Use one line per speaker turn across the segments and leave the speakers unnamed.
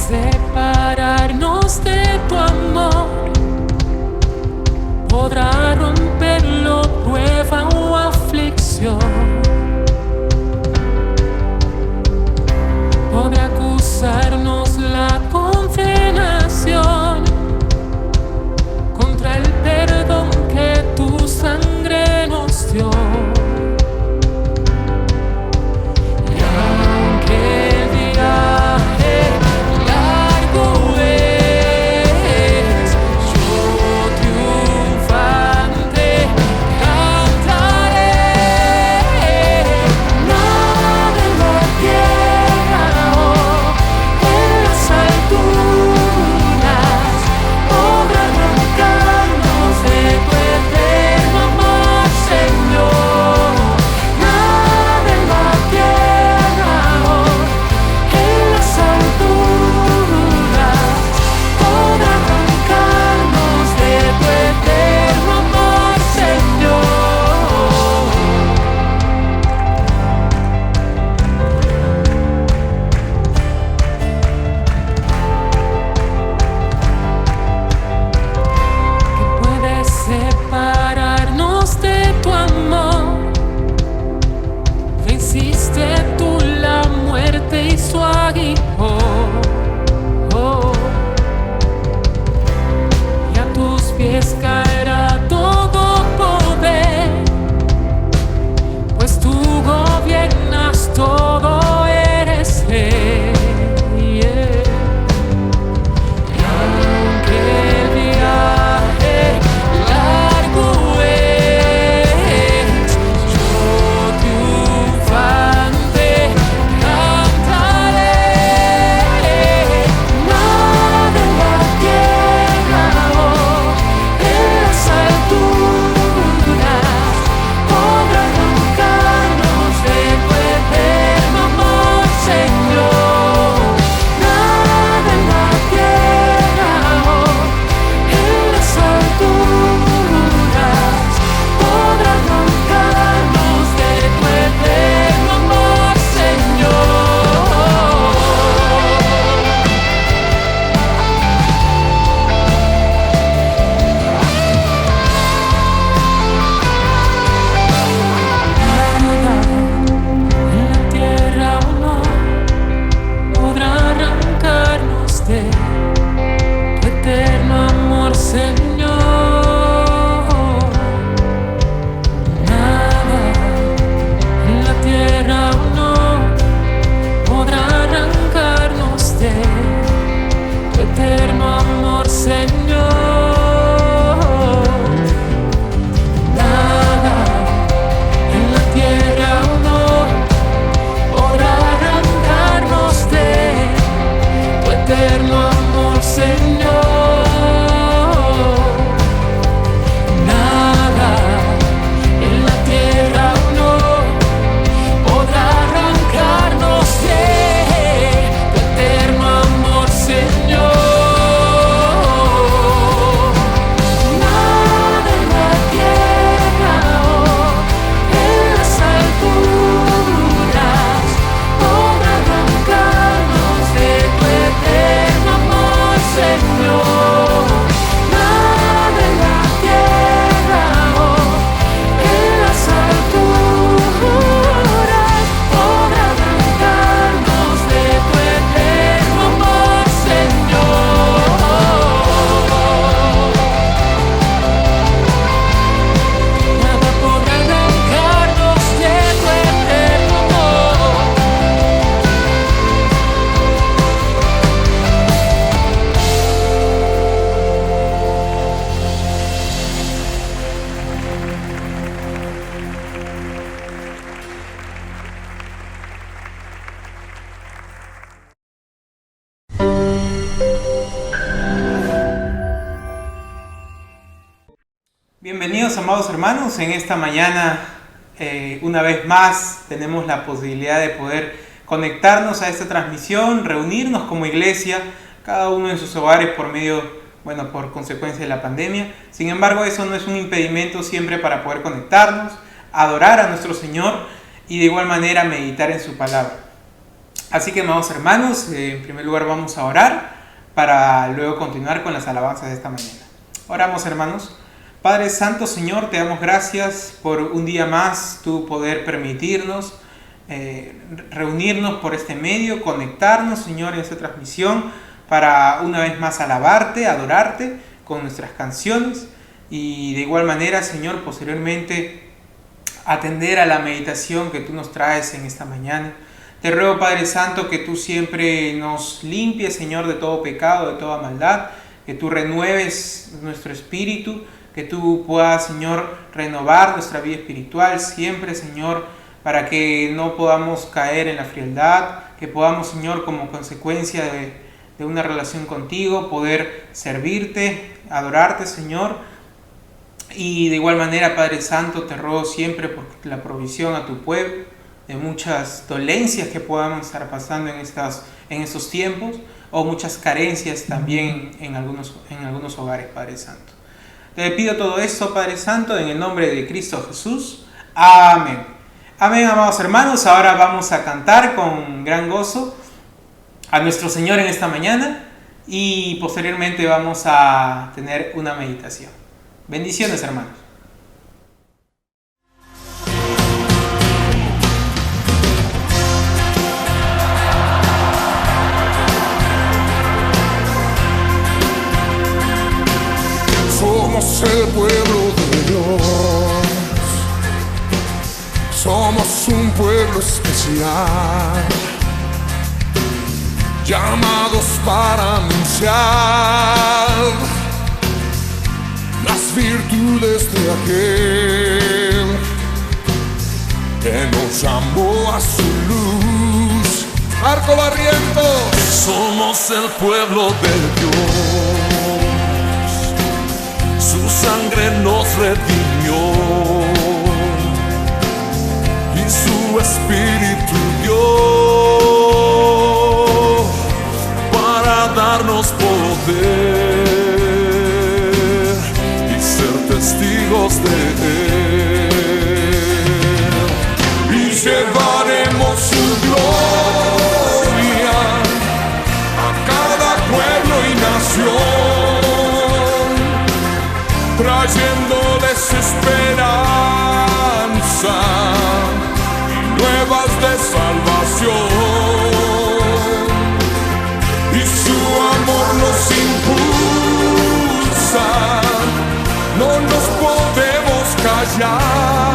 separarnos de tu amor? ¿Podrá romperlo prueba o aflicción? ¿Podrá acusarnos la condenación contra el perdón que tu sangre nos dio?
Bienvenidos, amados hermanos. En esta mañana, una vez más, tenemos la posibilidad de poder conectarnos a esta transmisión, reunirnos como iglesia, cada uno en sus hogares por consecuencia de la pandemia. Sin embargo, eso no es un impedimento siempre para poder conectarnos, adorar a nuestro Señor y de igual manera meditar en su palabra. Así que, amados hermanos, en primer lugar vamos a orar para luego continuar con las alabanzas de esta mañana. Oramos, hermanos. Padre Santo, Señor, te damos gracias por un día más tú poder permitirnos reunirnos por este medio, conectarnos, Señor, en esta transmisión para una vez más alabarte, adorarte con nuestras canciones y de igual manera, Señor, posteriormente atender a la meditación que tú nos traes en esta mañana. Te ruego, Padre Santo, que tú siempre nos limpies, Señor, de todo pecado, de toda maldad, que tú renueves nuestro espíritu, que tú puedas, Señor, renovar nuestra vida espiritual siempre, Señor, para que no podamos caer en la frialdad, que podamos, Señor, como consecuencia de una relación contigo, poder servirte, adorarte, Señor. Y de igual manera, Padre Santo, te ruego siempre por la provisión a tu pueblo, de muchas dolencias que podamos estar pasando en estos tiempos, o muchas carencias también en algunos hogares, Padre Santo. Te pido todo esto, Padre Santo, en el nombre de Cristo Jesús. Amén. Amén, amados hermanos. Ahora vamos a cantar con gran gozo a nuestro Señor en esta mañana y posteriormente vamos a tener una meditación. Bendiciones, hermanos.
Somos el pueblo de Dios, somos un pueblo especial, llamados para anunciar las virtudes de aquel que nos llamó a su luz. Marco Barrientos.
Somos el pueblo de Dios, su sangre nos redimió y su espíritu dio para darnos poder y ser testigos de él, y llevaremos su gloria a cada pueblo y nación, trayéndoles esperanza y nuevas de salvación, y su amor nos impulsa, no nos podemos callar,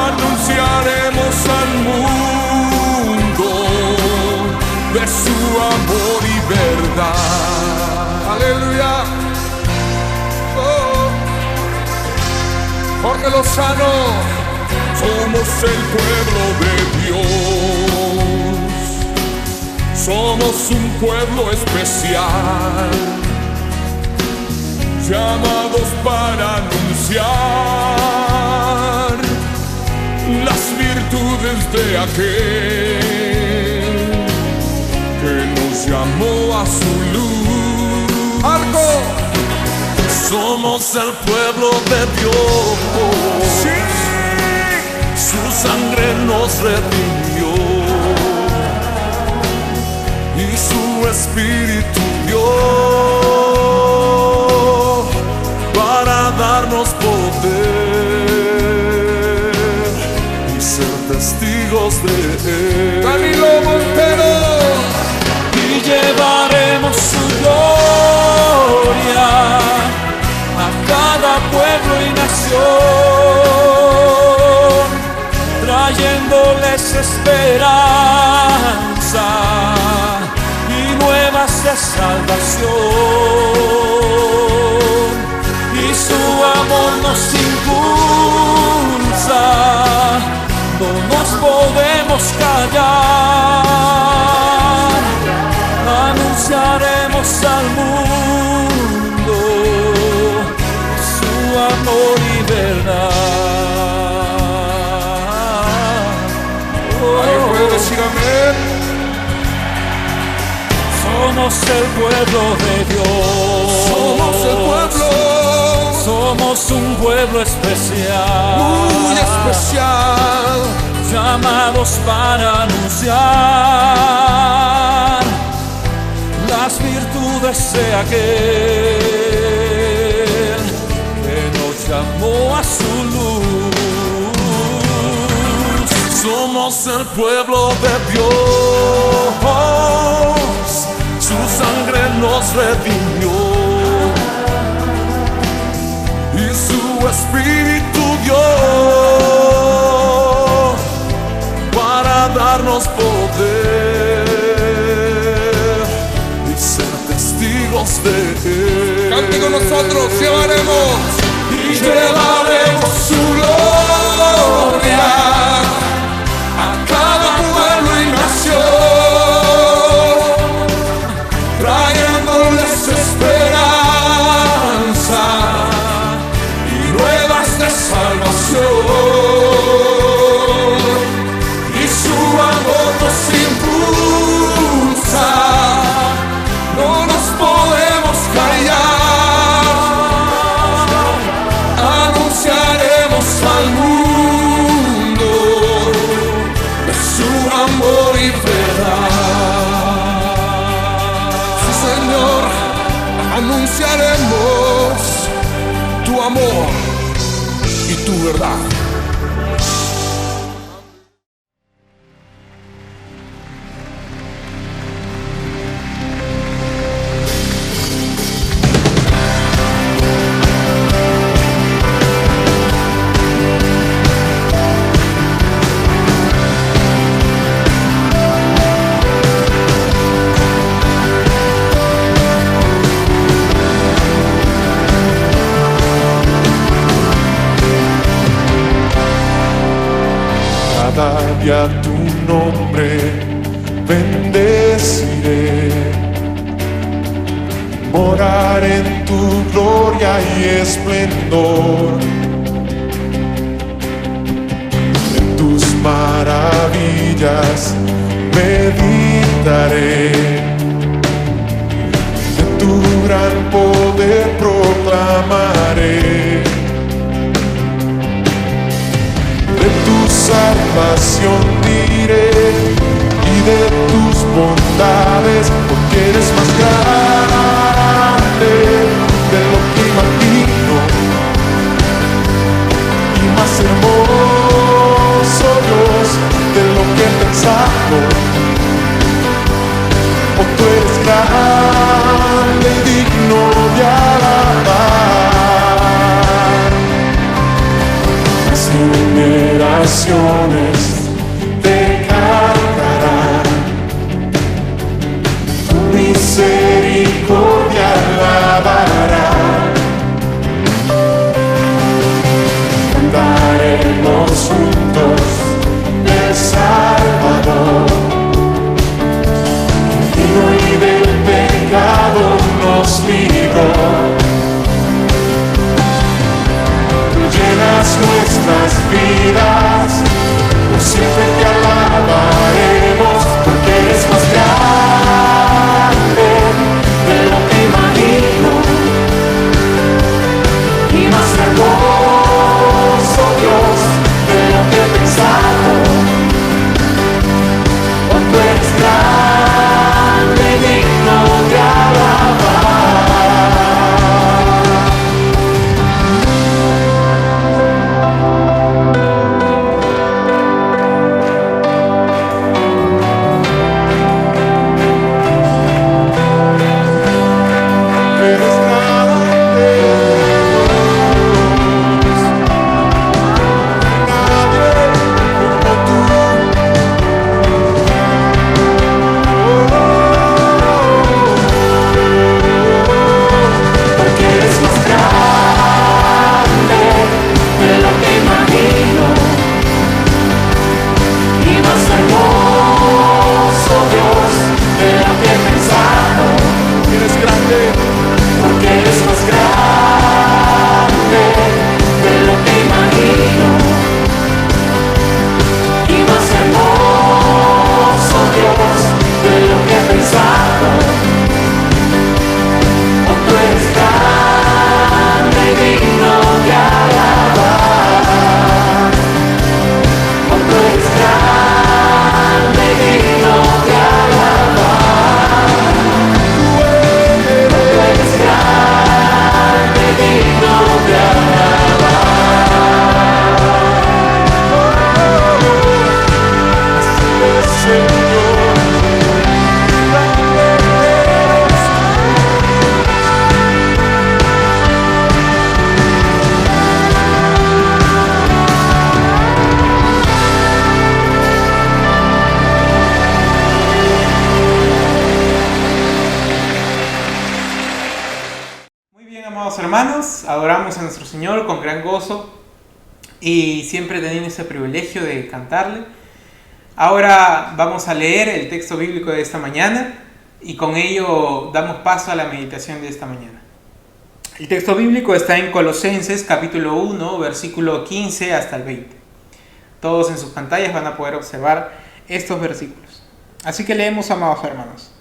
anunciaremos al mundo de su amor y verdad. Aleluya. Jorge Lozano. Somos el pueblo de Dios, somos un pueblo especial, llamados para anunciar las virtudes de aquel que nos llamó a su luz. Arco. Somos el pueblo de Dios,
Sí.
su sangre nos redimió y su espíritu dio para darnos poder y ser testigos de él.
Danilo Montero.
y llevaremos su gloria a cada pueblo y nación, trayéndoles esperanza y nuevas de salvación, y su amor nos impulsa, no nos podemos callar, anunciaremos al mundo su amor y verdad.
¿Alguien puede decir amén?
Somos el pueblo de Dios,
Somos el pueblo
somos un pueblo especial,
muy especial,
llamados para anunciar las virtudes de aquel que nos llamó a su luz.
Somos el pueblo de Dios, su sangre nos redimió y su espíritu dio para darnos poder y ser testigos de él.
Cante con nosotros, llevaremos su gloria a cada pueblo y nación, trayéndoles esperanza y nuevas de salvación. Y su amor nos impulsa, no nos podemos callar, anunciaremos al mundo de su amor y verdad. Sí, Señor, anunciaremos tu amor y tu verdad.
Cada día tu nombre bendeciré, morar en tu gloria y esplendor, en tus maravillas meditaré, de tu gran poder proclamaré. De tu salvación diré y de tus bondades, porque eres más grande de lo que imagino y más hermoso, Dios, de lo que he pensado. Oh, tú eres grande y digno de alabar. Las generaciones te cantarán, tu misericordia alabarán. Cantaremos juntos del Salvador, y hoy del pecado nos libró. Llenas nuestras vidas, por siempre te alabaremos, porque eres más grande de lo que imagino y más hermoso, Dios, de lo que he pensado. Oh, tú eres grande y digno de alabar.
hermanos, adoramos a nuestro Señor con gran gozo y siempre teniendo ese privilegio de cantarle. Ahora vamos a leer el texto bíblico de esta mañana y con ello damos paso a la meditación de esta mañana. El texto bíblico está en Colosenses capítulo 1, versículo 15 hasta el 20. Todos en sus pantallas van a poder observar estos versículos. Así que leemos, amados hermanos.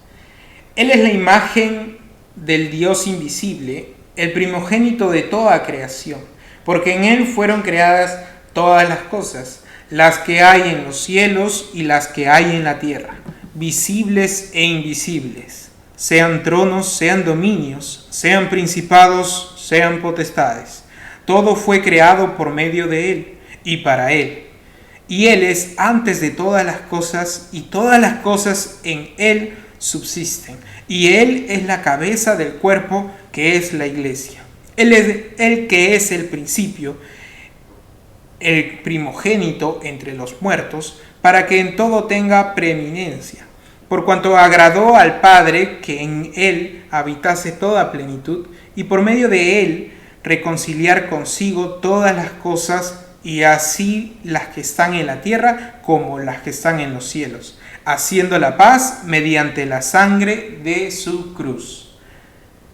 Él es la imagen del Dios invisible, el primogénito de toda creación, porque en Él fueron creadas todas las cosas, las que hay en los cielos y las que hay en la tierra, visibles e invisibles, sean tronos, sean dominios, sean principados, sean potestades. Todo fue creado por medio de Él y para Él. Y Él es antes de todas las cosas, y todas las cosas en Él subsisten. Y Él es la cabeza del cuerpo, que es la iglesia. Él es el que es el principio, el primogénito entre los muertos, para que en todo tenga preeminencia. Por cuanto agradó al Padre que en Él habitase toda plenitud, y por medio de Él reconciliar consigo todas las cosas, y así las que están en la tierra como las que están en los cielos, haciendo la paz mediante la sangre de su cruz.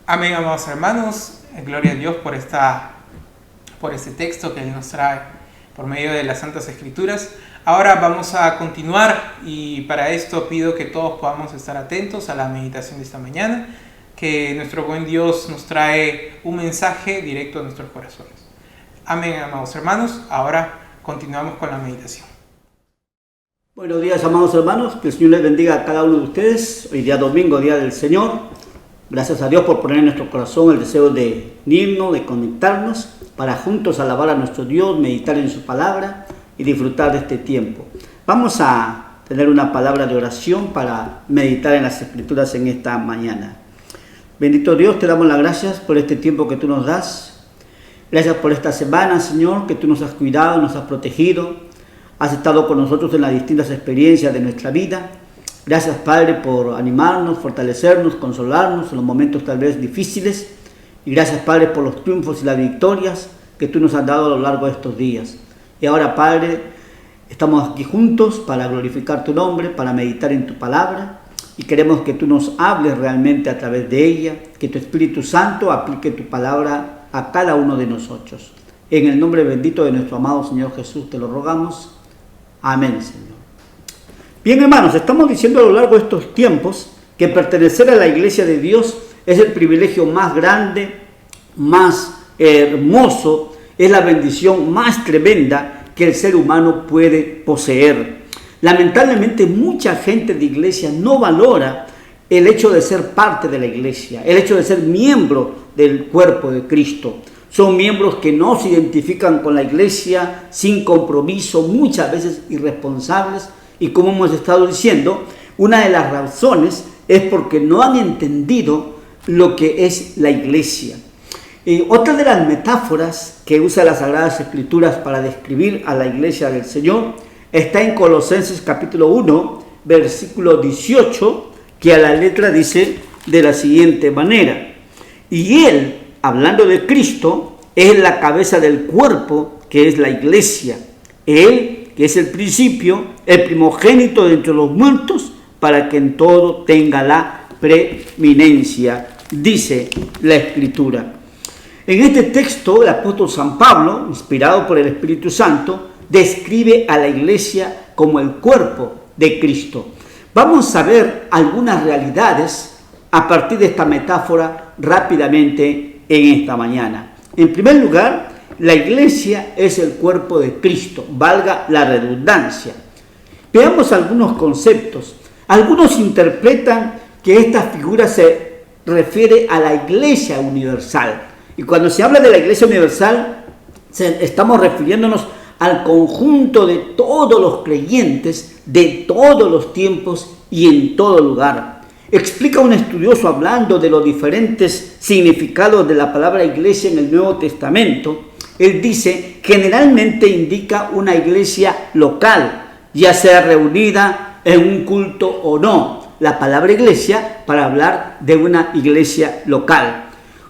Amén, amados hermanos. Gloria a Dios por este texto que Él nos trae por medio de las Santas Escrituras. Ahora vamos a continuar y para esto pido que todos podamos estar atentos a la meditación de esta mañana, que nuestro buen Dios nos trae un mensaje directo a nuestros corazones. Amén, amados hermanos. Ahora continuamos con la meditación.
Buenos días, amados hermanos. Que el Señor les bendiga a cada uno de ustedes. Hoy día domingo, día del Señor. Gracias a Dios por poner en nuestro corazón el deseo de unirnos, de conectarnos, para juntos alabar a nuestro Dios, meditar en su palabra y disfrutar de este tiempo. Vamos a tener una palabra de oración para meditar en las Escrituras en esta mañana. Bendito Dios, te damos las gracias por este tiempo que tú nos das. Gracias por esta semana, Señor, que tú nos has cuidado, nos has protegido. Has estado con nosotros en las distintas experiencias de nuestra vida. Gracias, Padre, por animarnos, fortalecernos, consolarnos en los momentos tal vez difíciles. Y gracias, Padre, por los triunfos y las victorias que tú nos has dado a lo largo de estos días. Y ahora, Padre, estamos aquí juntos para glorificar tu nombre, para meditar en tu palabra. Y queremos que tú nos hables realmente a través de ella, que tu Espíritu Santo aplique tu palabra a cada uno de nosotros. En el nombre bendito de nuestro amado Señor Jesús te lo rogamos. Amén, Señor. Bien, hermanos, estamos diciendo a lo largo de estos tiempos que pertenecer a la iglesia de Dios es el privilegio más grande, más hermoso, es la bendición más tremenda que el ser humano puede poseer. Lamentablemente, mucha gente de iglesia no valora el hecho de ser parte de la iglesia, el hecho de ser miembro del cuerpo de Cristo. Son miembros que no se identifican con la iglesia, sin compromiso, muchas veces irresponsables. Y como hemos estado diciendo, una de las razones es porque no han entendido lo que es la iglesia. Otra de las metáforas que usa las Sagradas Escrituras para describir a la iglesia del Señor está en Colosenses capítulo 1, versículo 18, que a la letra dice de la siguiente manera: y Él, hablando de Cristo, es la cabeza del cuerpo, que es la iglesia. Él, que es el principio, el primogénito de entre los muertos, para que en todo tenga la preeminencia, dice la Escritura. En este texto, el apóstol San Pablo, inspirado por el Espíritu Santo, describe a la iglesia como el cuerpo de Cristo. Vamos a ver algunas realidades a partir de esta metáfora rápidamente en esta mañana. En primer lugar, la iglesia es el cuerpo de Cristo, valga la redundancia. Veamos algunos conceptos. Algunos interpretan que esta figura se refiere a la iglesia universal. Y cuando se habla de la iglesia universal, estamos refiriéndonos al conjunto de todos los creyentes de todos los tiempos y en todo lugar. Explica un estudioso hablando de los diferentes significados de la palabra iglesia en el Nuevo Testamento. Él dice, generalmente indica una iglesia local, ya sea reunida en un culto o no. La palabra iglesia para hablar de una iglesia local.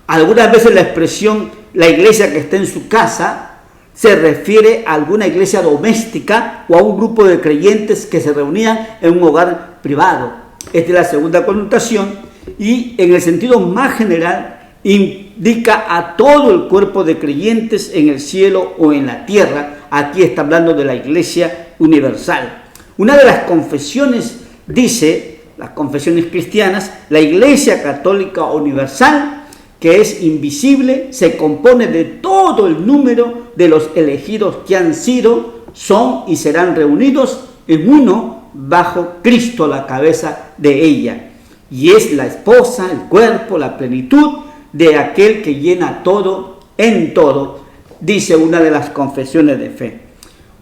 Algunas veces la expresión la iglesia que está en su casa se refiere a alguna iglesia doméstica o a un grupo de creyentes que se reunían en un hogar privado. Esta es la segunda connotación, y en el sentido más general indica a todo el cuerpo de creyentes en el cielo o en la tierra. Aquí está hablando de la iglesia universal. Una de las confesiones dice, las confesiones cristianas, la iglesia católica universal, que es invisible, se compone de todo el número de los elegidos que han sido, son y serán reunidos en uno bajo Cristo, la cabeza de ella. Y es la esposa, el cuerpo, la plenitud de aquel que llena todo en todo, dice una de las confesiones de fe.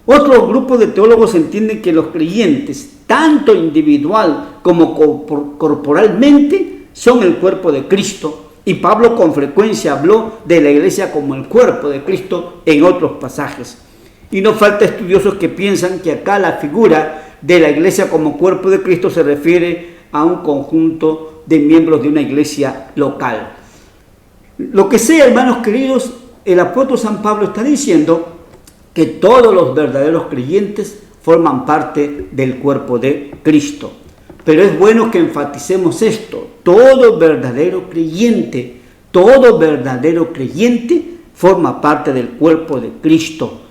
Otro grupo de teólogos entienden que los creyentes, tanto individual como corporalmente, son el cuerpo de Cristo. Y Pablo con frecuencia habló de la iglesia como el cuerpo de Cristo en otros pasajes. Y no falta estudiosos que piensan que acá la figura de la iglesia como cuerpo de Cristo se refiere a un conjunto de miembros de una iglesia local. Lo que sea, hermanos queridos, el apóstol San Pablo está diciendo que todos los verdaderos creyentes forman parte del cuerpo de Cristo. Pero es bueno que enfaticemos esto: todo verdadero creyente forma parte del cuerpo de Cristo.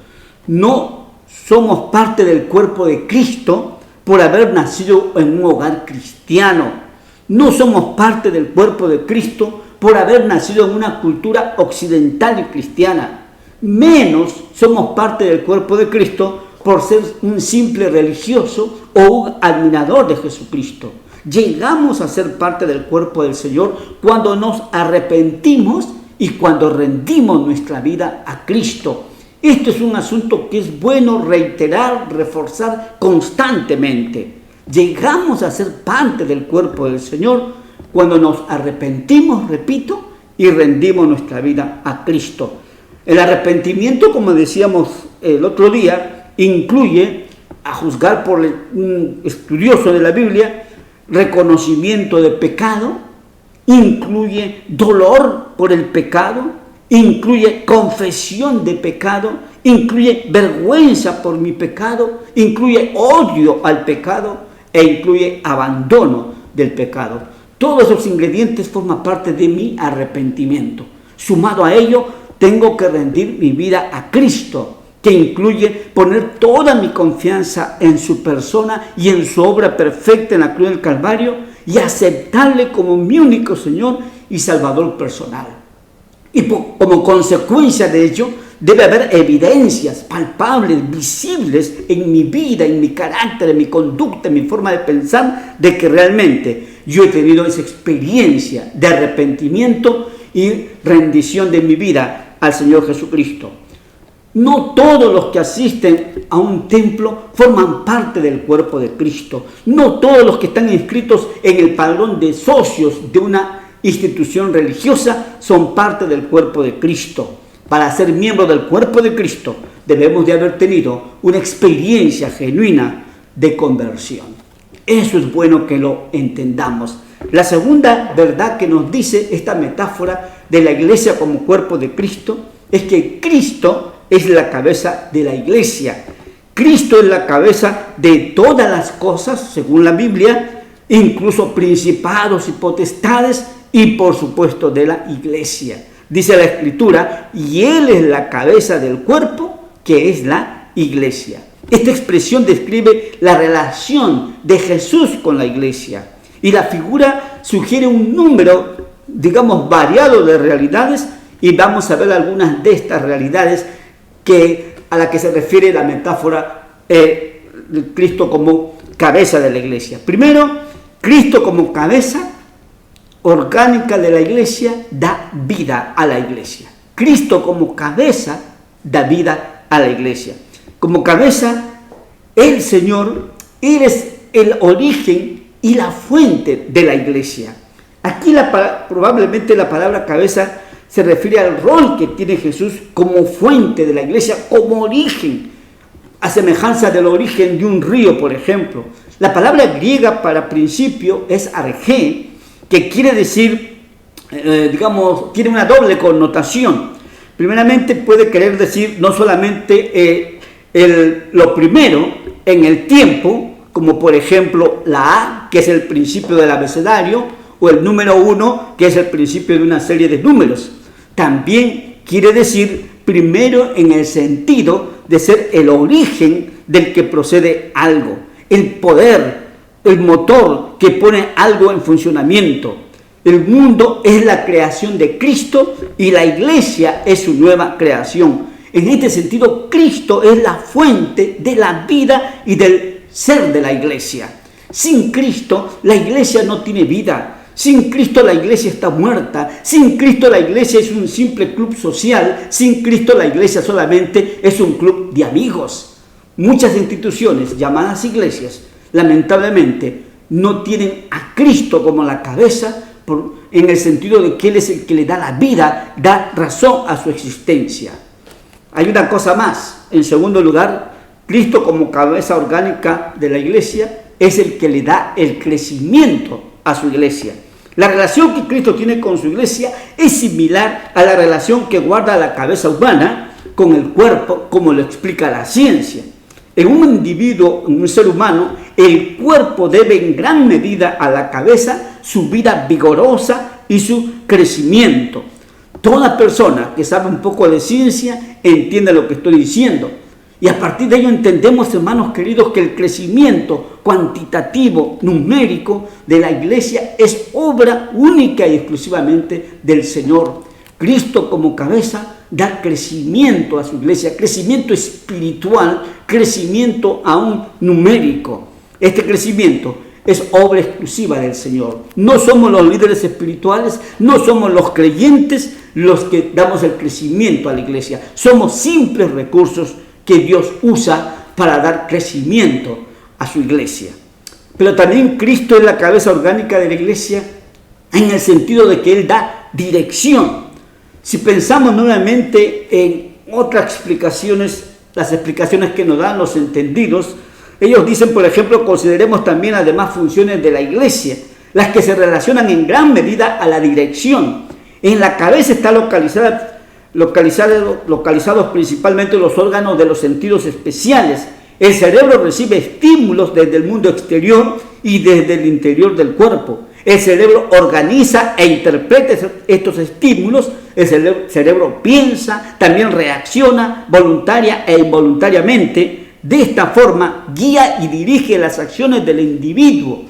No somos parte del cuerpo de Cristo por haber nacido en un hogar cristiano. No somos parte del cuerpo de Cristo por haber nacido en una cultura occidental y cristiana. Menos somos parte del cuerpo de Cristo por ser un simple religioso o un admirador de Jesucristo. Llegamos a ser parte del cuerpo del Señor cuando nos arrepentimos y cuando rendimos nuestra vida a Cristo. Esto es un asunto que es bueno reiterar, reforzar constantemente. Llegamos a ser parte del cuerpo del Señor cuando nos arrepentimos, repito, y rendimos nuestra vida a Cristo. El arrepentimiento, como decíamos el otro día, incluye, a juzgar por un estudioso de la Biblia, reconocimiento de pecado, incluye dolor por el pecado, incluye confesión de pecado, incluye vergüenza por mi pecado, incluye odio al pecado e incluye abandono del pecado. Todos esos ingredientes forman parte de mi arrepentimiento. Sumado a ello, tengo que rendir mi vida a Cristo, que incluye poner toda mi confianza en su persona y en su obra perfecta en la cruz del Calvario y aceptarle como mi único Señor y Salvador personal. Y como consecuencia de ello, debe haber evidencias palpables, visibles en mi vida, en mi carácter, en mi conducta, en mi forma de pensar, de que realmente yo he tenido esa experiencia de arrepentimiento y rendición de mi vida al Señor Jesucristo. No todos los que asisten a un templo forman parte del cuerpo de Cristo. No todos los que están inscritos en el padrón de socios de una institución religiosa son parte del cuerpo de Cristo. Para ser miembro del cuerpo de Cristo debemos de haber tenido una experiencia genuina de conversión. Eso es bueno que lo entendamos. La segunda verdad que nos dice esta metáfora de la iglesia como cuerpo de Cristo es que Cristo es la cabeza de la iglesia. Cristo es la cabeza de todas las cosas, según la Biblia, incluso principados y potestades, y por supuesto de la iglesia. Dice la Escritura, y Él es la cabeza del cuerpo, que es la iglesia. Esta expresión describe la relación de Jesús con la iglesia, y la figura sugiere un número, digamos, variado de realidades, y vamos a ver algunas de estas realidades a la que se refiere la metáfora de Cristo como cabeza de la iglesia. Primero, Cristo como cabeza orgánica de la iglesia da vida a la iglesia. Cristo como cabeza da vida a la iglesia. Como cabeza, el Señor, Él es el origen y la fuente de la iglesia. Aquí probablemente la palabra cabeza se refiere al rol que tiene Jesús como fuente de la iglesia, como origen, a semejanza del origen de un río, por ejemplo. La palabra griega para principio es argé, que quiere decir tiene una doble connotación. Primeramente puede querer decir no solamente lo primero en el tiempo, como por ejemplo la A, que es el principio del abecedario, o el número 1, que es el principio de una serie de números. También quiere decir primero en el sentido de ser el origen del que procede algo, el poder, el motor que pone algo en funcionamiento. El mundo es la creación de Cristo y la iglesia es su nueva creación. En este sentido, Cristo es la fuente de la vida y del ser de la iglesia. Sin Cristo, la iglesia no tiene vida. Sin Cristo la iglesia está muerta. Sin Cristo la iglesia es un simple club social. Sin Cristo la iglesia solamente es un club de amigos. Muchas instituciones llamadas iglesias, lamentablemente, no tienen a Cristo como la cabeza, en el sentido de que Él es el que le da la vida, da razón a su existencia. Hay una cosa más. En segundo lugar, Cristo como cabeza orgánica de la iglesia es el que le da el crecimiento a su iglesia. La relación que Cristo tiene con su iglesia es similar a la relación que guarda la cabeza humana con el cuerpo, como lo explica la ciencia. En un individuo, en un ser humano, el cuerpo debe en gran medida a la cabeza su vida vigorosa y su crecimiento. Toda persona que sabe un poco de ciencia entiende lo que estoy diciendo. Y a partir de ello entendemos, hermanos queridos, que el crecimiento cuantitativo, numérico de la iglesia es obra única y exclusivamente del Señor. Cristo como cabeza da crecimiento a su iglesia, crecimiento espiritual, crecimiento aún numérico. Este crecimiento es obra exclusiva del Señor. No somos los líderes espirituales, no somos los creyentes los que damos el crecimiento a la iglesia. Somos simples recursos que Dios usa para dar crecimiento a su iglesia. Pero también Cristo es la cabeza orgánica de la iglesia en el sentido de que Él da dirección. Si pensamos nuevamente en otras explicaciones, las explicaciones que nos dan los entendidos, ellos dicen, por ejemplo, consideremos también las demás funciones de la iglesia, las que se relacionan en gran medida a la dirección. En la cabeza está localizados principalmente los órganos de los sentidos especiales. El cerebro recibe estímulos desde el mundo exterior y desde el interior del cuerpo. El cerebro organiza e interpreta estos estímulos. El cerebro piensa, también reacciona voluntaria e involuntariamente. De esta forma, guía y dirige las acciones del individuo.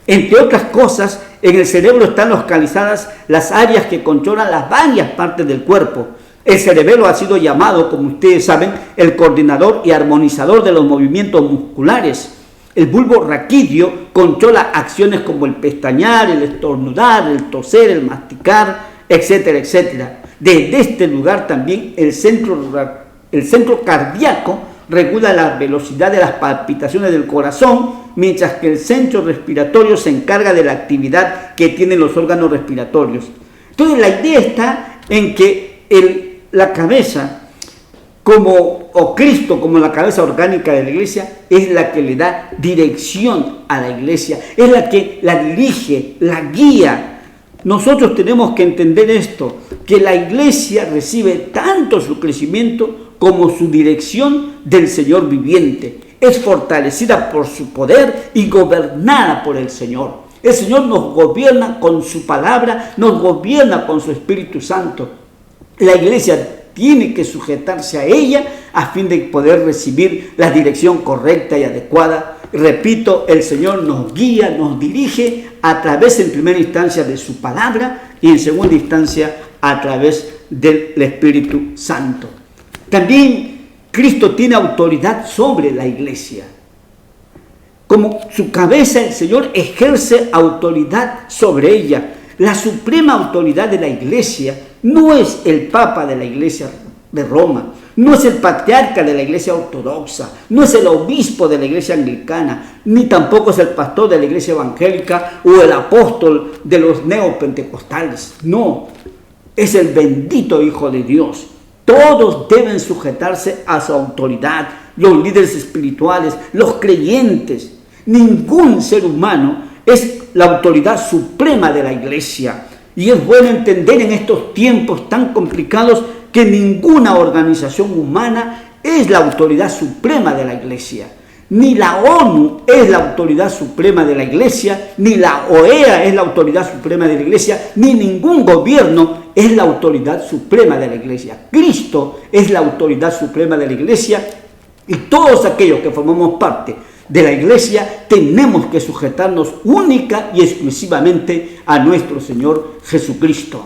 Entre otras cosas, en el cerebro están localizadas las áreas que controlan las varias partes del cuerpo. El cerebelo ha sido llamado, como ustedes saben, el coordinador y armonizador de los movimientos musculares. El bulbo raquídeo controla acciones como el pestañear, el estornudar, el toser, el masticar, etcétera, etcétera. Desde este lugar también el centro cardíaco regula la velocidad de las palpitaciones del corazón, mientras que el centro respiratorio se encarga de la actividad que tienen los órganos respiratorios. Entonces la idea está en que la cabeza, o Cristo como la cabeza orgánica de la iglesia, es la que le da dirección a la iglesia, es la que la dirige, la guía. Nosotros tenemos que entender esto, que la iglesia recibe tanto su crecimiento como su dirección del Señor viviente. Es fortalecida por su poder y gobernada por el Señor. El Señor nos gobierna con su palabra, nos gobierna con su Espíritu Santo. La iglesia tiene que sujetarse a ella a fin de poder recibir la dirección correcta y adecuada. Repito, el Señor nos guía, nos dirige a través, en primera instancia, de su palabra y en segunda instancia a través del Espíritu Santo. También Cristo tiene autoridad sobre la iglesia. Como su cabeza, el Señor ejerce autoridad sobre ella. La suprema autoridad de la iglesia no es el Papa de la Iglesia de Roma, no es el patriarca de la Iglesia ortodoxa, no es el obispo de la Iglesia anglicana, ni tampoco es el pastor de la Iglesia evangélica o el apóstol de los neopentecostales. No, es el bendito Hijo de Dios. Todos deben sujetarse a su autoridad, los líderes espirituales, los creyentes. Ningún ser humano es la autoridad suprema de la iglesia. Y es bueno entender en estos tiempos tan complicados que ninguna organización humana es la autoridad suprema de la Iglesia. Ni la ONU es la autoridad suprema de la Iglesia, ni la OEA es la autoridad suprema de la Iglesia, ni ningún gobierno es la autoridad suprema de la Iglesia. Cristo es la autoridad suprema de la Iglesia y todos aquellos que formamos parte de la Iglesia tenemos que sujetarnos única y exclusivamente a nuestro Señor Jesucristo.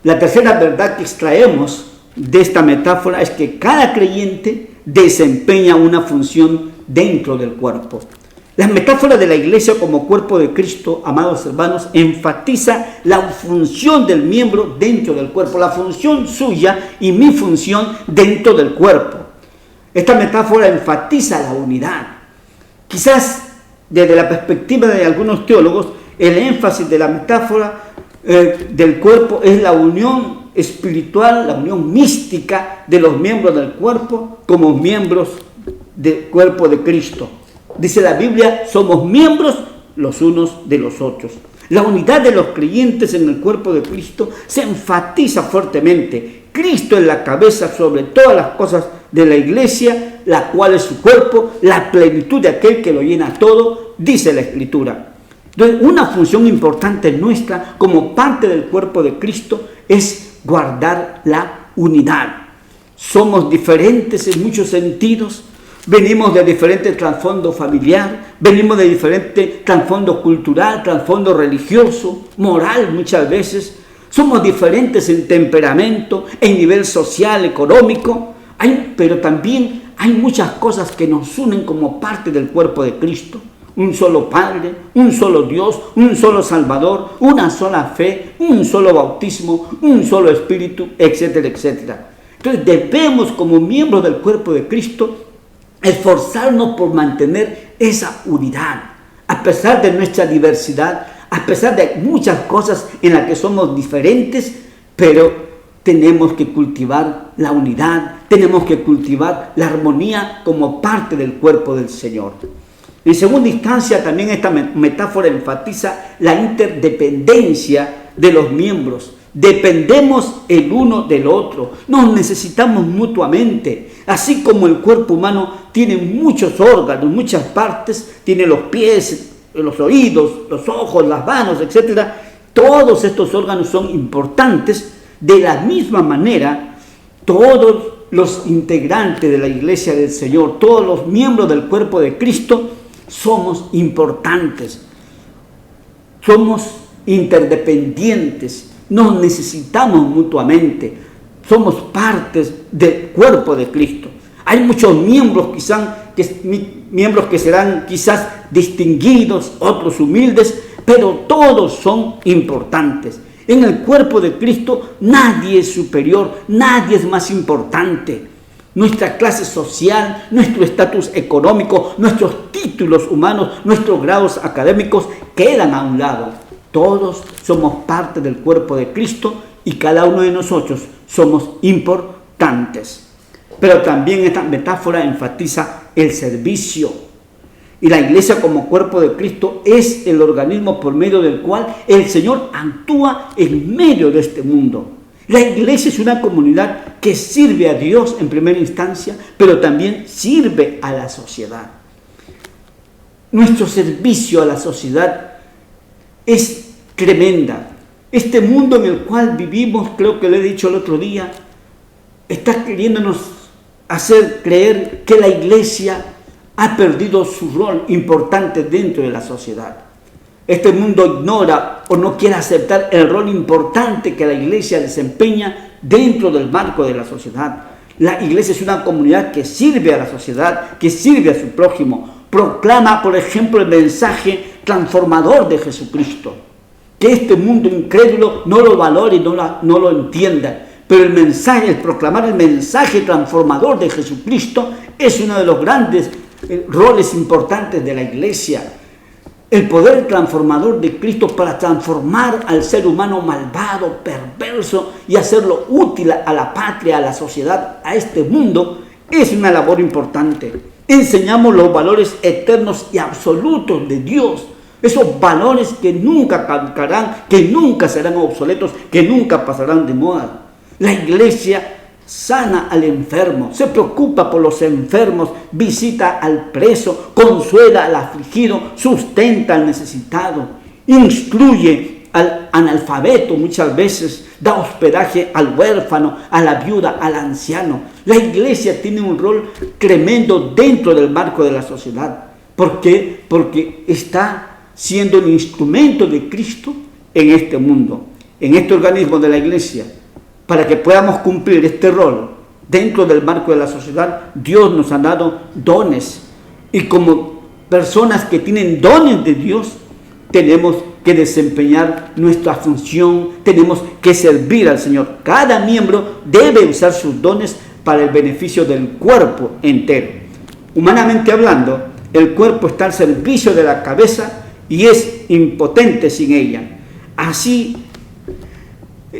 La tercera verdad que extraemos de esta metáfora es que cada creyente desempeña una función dentro del cuerpo. La metáfora de la Iglesia como cuerpo de Cristo, amados hermanos, enfatiza la función del miembro dentro del cuerpo, la función suya y mi función dentro del cuerpo. Esta metáfora enfatiza la unidad. Quizás desde la perspectiva de algunos teólogos, el énfasis de la metáfora del cuerpo es la unión espiritual, la unión mística de los miembros del cuerpo como miembros del cuerpo de Cristo. Dice la Biblia, somos miembros los unos de los otros. La unidad de los creyentes en el cuerpo de Cristo se enfatiza fuertemente. Cristo es la cabeza sobre todas las cosas de la Iglesia, la cual es su cuerpo, la plenitud de aquel que lo llena todo, dice la Escritura. Entonces, una función importante nuestra como parte del cuerpo de Cristo es guardar la unidad. Somos diferentes en muchos sentidos, venimos de diferente trasfondo familiar, venimos de diferente trasfondo cultural, trasfondo religioso, moral muchas veces, somos diferentes en temperamento, en nivel social, económico, pero también hay muchas cosas que nos unen como parte del cuerpo de Cristo. Un solo Padre, un solo Dios, un solo Salvador, una sola fe, un solo bautismo, un solo Espíritu, etcétera, etcétera. Entonces debemos como miembros del cuerpo de Cristo esforzarnos por mantener esa unidad, a pesar de nuestra diversidad, a pesar de muchas cosas en las que somos diferentes, pero tenemos que cultivar la unidad, tenemos que cultivar la armonía como parte del cuerpo del Señor. En segunda instancia, también esta metáfora enfatiza la interdependencia de los miembros. Dependemos el uno del otro, nos necesitamos mutuamente. Así como el cuerpo humano tiene muchos órganos, muchas partes, tiene los pies, los oídos, los ojos, las manos, etc. Todos estos órganos son importantes. De la misma manera, todos los integrantes de la Iglesia del Señor, todos los miembros del cuerpo de Cristo, somos importantes, somos interdependientes, nos necesitamos mutuamente, somos partes del cuerpo de Cristo. Hay muchos miembros que serán quizás distinguidos, otros humildes, pero todos son importantes. En el cuerpo de Cristo nadie es superior, nadie es más importante. Nuestra clase social, nuestro estatus económico, nuestros títulos humanos, nuestros grados académicos quedan a un lado. Todos somos parte del cuerpo de Cristo y cada uno de nosotros somos importantes. Pero también esta metáfora enfatiza el servicio. Y la Iglesia como cuerpo de Cristo es el organismo por medio del cual el Señor actúa en medio de este mundo. La Iglesia es una comunidad que sirve a Dios en primera instancia, pero también sirve a la sociedad. Nuestro servicio a la sociedad es tremenda. Este mundo en el cual vivimos, creo que lo he dicho el otro día, está queriéndonos hacer creer que la Iglesia ha perdido su rol importante dentro de la sociedad. Este mundo ignora o no quiere aceptar el rol importante que la Iglesia desempeña dentro del marco de la sociedad. La Iglesia es una comunidad que sirve a la sociedad, que sirve a su prójimo. Proclama, por ejemplo, el mensaje transformador de Jesucristo. Que este mundo incrédulo no lo valore y no lo entienda. Pero el proclamar el mensaje transformador de Jesucristo es uno de los grandes roles importantes de la Iglesia. El poder transformador de Cristo para transformar al ser humano malvado, perverso y hacerlo útil a la patria, a la sociedad, a este mundo, es una labor importante. Enseñamos los valores eternos y absolutos de Dios. esos valores que nunca caducarán, que nunca serán obsoletos, que nunca pasarán de moda. La iglesia sana al enfermo, se preocupa por los enfermos, visita al preso, consuela al afligido, sustenta al necesitado, instruye al analfabeto muchas veces, da hospedaje al huérfano, a la viuda, al anciano. La iglesia tiene un rol tremendo dentro del marco de la sociedad. ¿Por qué? Porque está siendo el instrumento de Cristo en este mundo, en este organismo de la iglesia. Para que podamos cumplir este rol dentro del marco de la sociedad, Dios nos ha dado dones. Y como personas que tienen dones de Dios, tenemos que desempeñar nuestra función, tenemos que servir al Señor. Cada miembro debe usar sus dones para el beneficio del cuerpo entero. Humanamente hablando, el cuerpo está al servicio de la cabeza y es impotente sin ella. Así,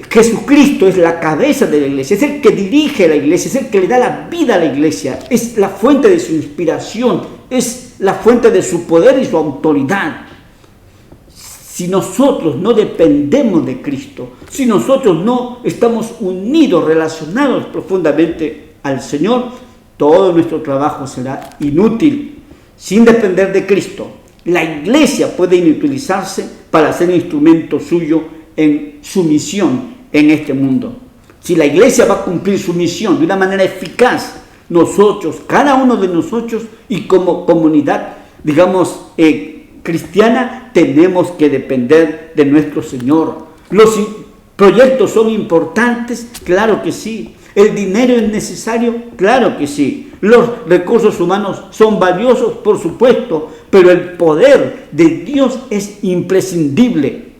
Jesucristo es la cabeza de la iglesia, es el que dirige la iglesia, es el que le da la vida a la iglesia, es la fuente de su inspiración, es la fuente de su poder y su autoridad. Si nosotros no dependemos de Cristo, si nosotros no estamos unidos, relacionados profundamente al Señor, todo nuestro trabajo será inútil. Sin depender de Cristo, la iglesia puede inutilizarse para ser instrumento suyo en su misión en este mundo. Si la iglesia va a cumplir su misión de una manera eficaz, nosotros, cada uno de nosotros y como comunidad, digamos, cristiana, tenemos que depender de nuestro Señor. Los proyectos son importantes, claro que sí. ¿El dinero es necesario? Claro que sí. Los recursos humanos son valiosos, por supuesto, pero el poder de Dios es imprescindible.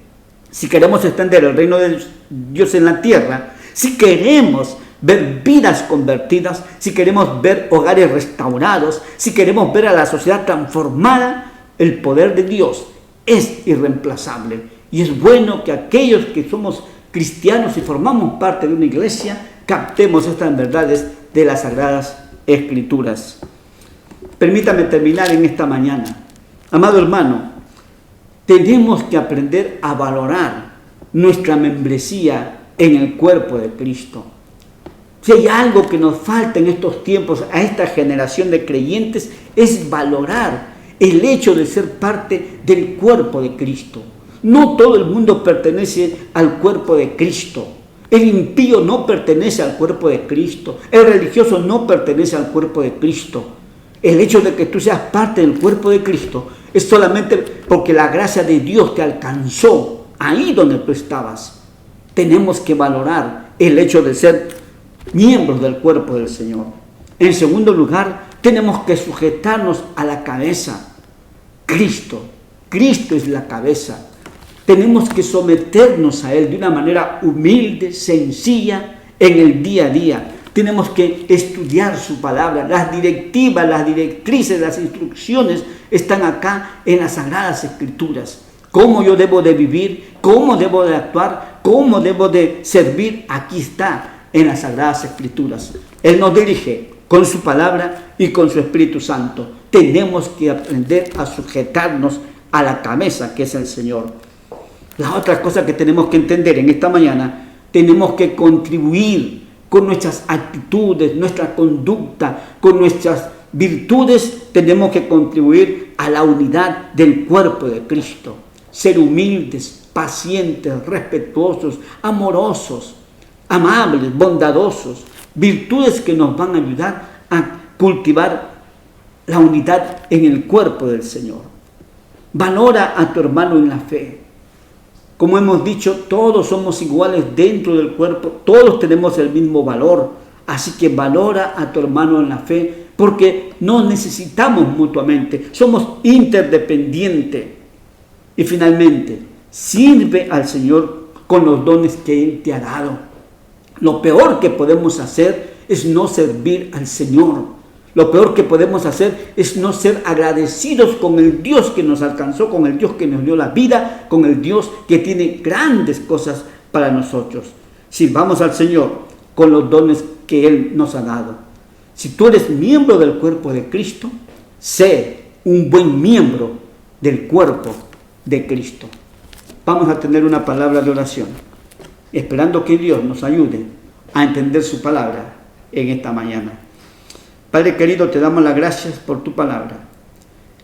Si queremos extender el reino de Dios en la tierra, si queremos ver vidas convertidas, si queremos ver hogares restaurados, si queremos ver a la sociedad transformada, el poder de Dios es irreemplazable. Y es bueno que aquellos que somos cristianos y formamos parte de una iglesia, captemos estas verdades de las Sagradas Escrituras. Permítame terminar en esta mañana. Amado hermano, tenemos que aprender a valorar nuestra membresía en el cuerpo de Cristo. Si hay algo que nos falta en estos tiempos a esta generación de creyentes, es valorar el hecho de ser parte del cuerpo de Cristo. No todo el mundo pertenece al cuerpo de Cristo. El impío no pertenece al cuerpo de Cristo. El religioso no pertenece al cuerpo de Cristo. El hecho de que tú seas parte del cuerpo de Cristo es solamente porque la gracia de Dios te alcanzó ahí donde tú estabas. Tenemos que valorar el hecho de ser miembros del cuerpo del Señor. En segundo lugar, tenemos que sujetarnos a la cabeza. Cristo es la cabeza. Tenemos que someternos a Él de una manera humilde, sencilla, en el día a día. Tenemos que estudiar su palabra. Las directivas, las directrices, las instrucciones están acá en las Sagradas Escrituras. Cómo yo debo de vivir, cómo debo de actuar, cómo debo de servir, aquí está en las Sagradas Escrituras. Él nos dirige con su palabra y con su Espíritu Santo. Tenemos que aprender a sujetarnos a la cabeza que es el Señor. La otra cosa que tenemos que entender en esta mañana, tenemos que contribuir con nuestras actitudes, nuestra conducta, con nuestras virtudes, tenemos que contribuir a la unidad del cuerpo de Cristo. Ser humildes, pacientes, respetuosos, amorosos, amables, bondadosos, virtudes que nos van a ayudar a cultivar la unidad en el cuerpo del Señor. Valora a tu hermano en la fe. Como hemos dicho, todos somos iguales dentro del cuerpo, todos tenemos el mismo valor, así que valora a tu hermano en la fe, porque nos necesitamos mutuamente, somos interdependientes. Y finalmente, sirve al Señor con los dones que Él te ha dado. Lo peor que podemos hacer es no servir al Señor. Lo peor que podemos hacer es no ser agradecidos con el Dios que nos alcanzó, con el Dios que nos dio la vida, con el Dios que tiene grandes cosas para nosotros. Sirvamos al Señor con los dones que Él nos ha dado. Si tú eres miembro del cuerpo de Cristo, sé un buen miembro del cuerpo de Cristo. Vamos a tener una palabra de oración, esperando que Dios nos ayude a entender su palabra en esta mañana. Padre querido, te damos las gracias por tu palabra.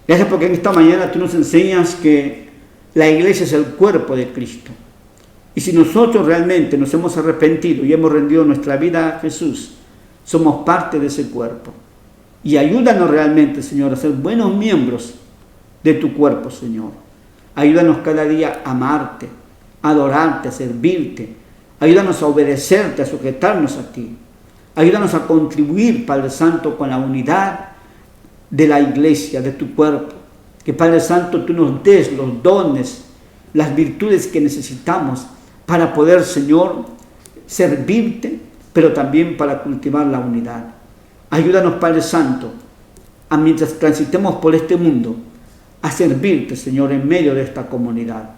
Gracias porque en esta mañana tú nos enseñas que la iglesia es el cuerpo de Cristo. Y si nosotros realmente nos hemos arrepentido y hemos rendido nuestra vida a Jesús, somos parte de ese cuerpo. Y ayúdanos realmente, Señor, a ser buenos miembros de tu cuerpo, Señor. Ayúdanos cada día a amarte, a adorarte, a servirte. Ayúdanos a obedecerte, a sujetarnos a ti. Ayúdanos a contribuir, Padre Santo, con la unidad de la iglesia, de tu cuerpo. Que, Padre Santo, tú nos des los dones, las virtudes que necesitamos para poder, Señor, servirte, pero también para cultivar la unidad. Ayúdanos, Padre Santo, a mientras transitemos por este mundo, a servirte, Señor, en medio de esta comunidad.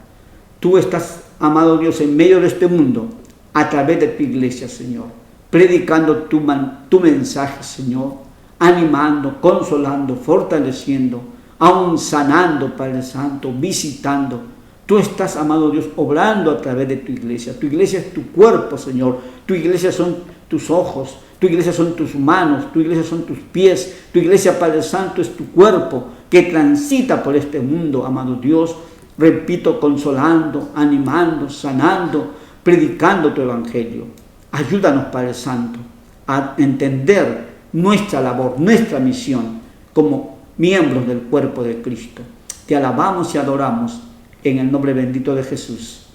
Tú estás, amado Dios, en medio de este mundo, a través de tu iglesia, Señor, predicando tu mensaje, Señor, animando, consolando, fortaleciendo, aún sanando, Padre Santo, visitando. Tú estás, amado Dios, obrando a través de tu iglesia. Tu iglesia es tu cuerpo, Señor. Tu iglesia son tus ojos, tu iglesia son tus manos, tu iglesia son tus pies. Tu iglesia, Padre Santo, es tu cuerpo que transita por este mundo, amado Dios. Repito, consolando, animando, sanando, predicando tu evangelio. Ayúdanos, Padre Santo, a entender nuestra labor, nuestra misión como miembros del cuerpo de Cristo. Te alabamos y adoramos en el nombre bendito de Jesús.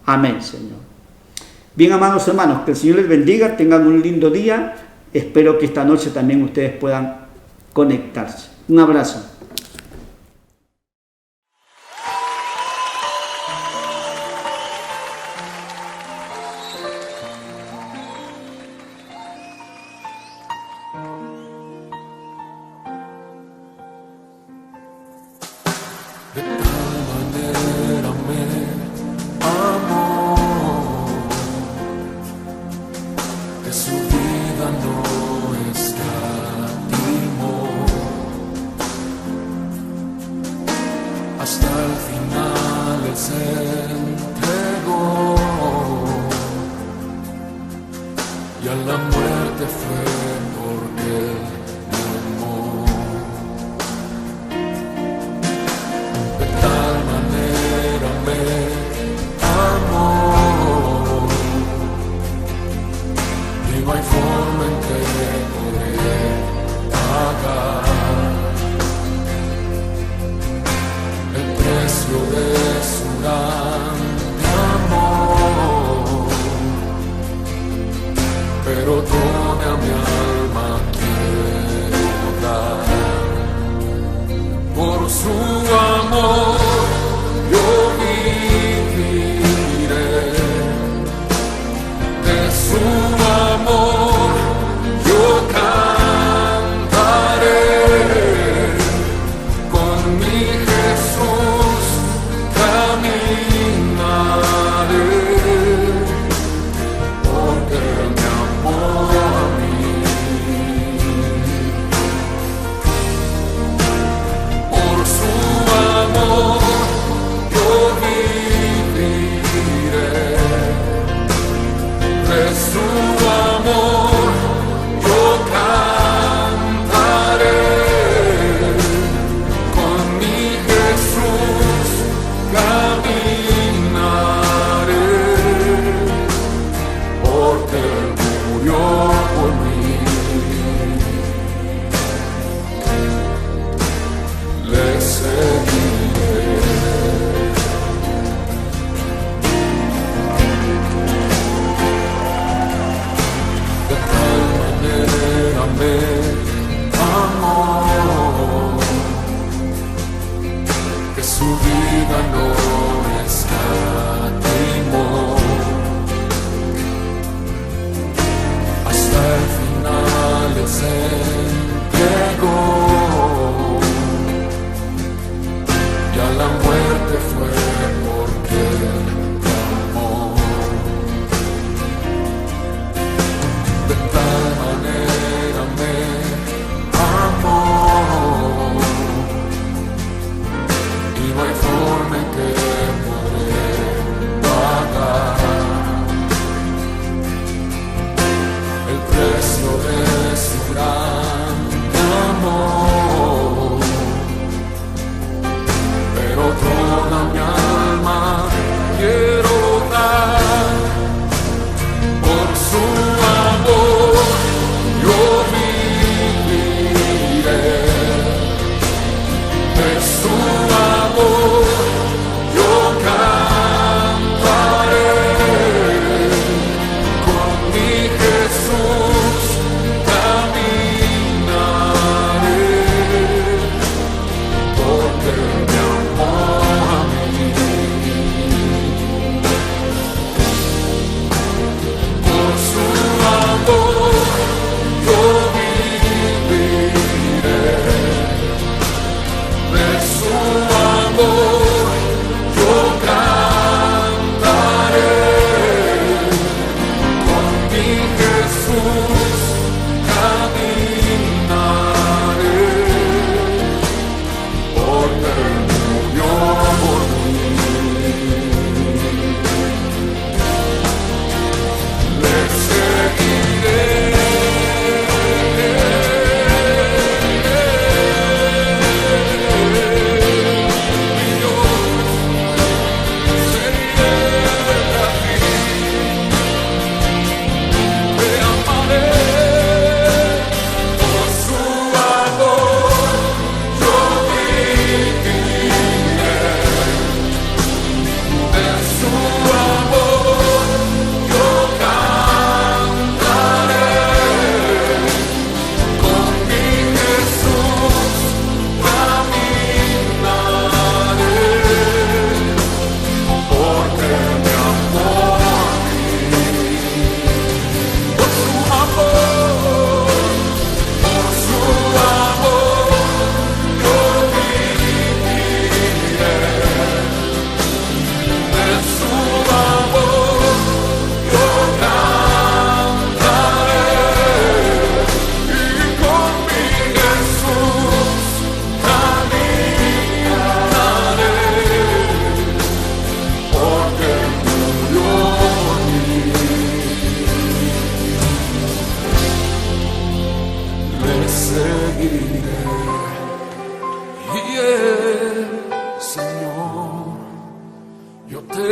Amén, Señor. Bien, amados hermanos, que el Señor les bendiga, tengan un lindo día. Espero que esta noche también ustedes puedan conectarse. Un abrazo.
De tal manera me amó que su vida no escatimó, hasta el final Él se entregó y a la muerte fue porque Él me amó. De tal manera me amó, y no hay forma en que podré pagar el precio de su grande amor, pero toda mi alma quiero dar por su amor. Yo viviré de su amor, yo cantaré con mi Jesús, caminaré porque me amó.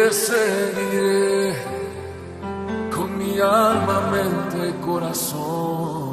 te seguiré con mi alma, mente, corazón.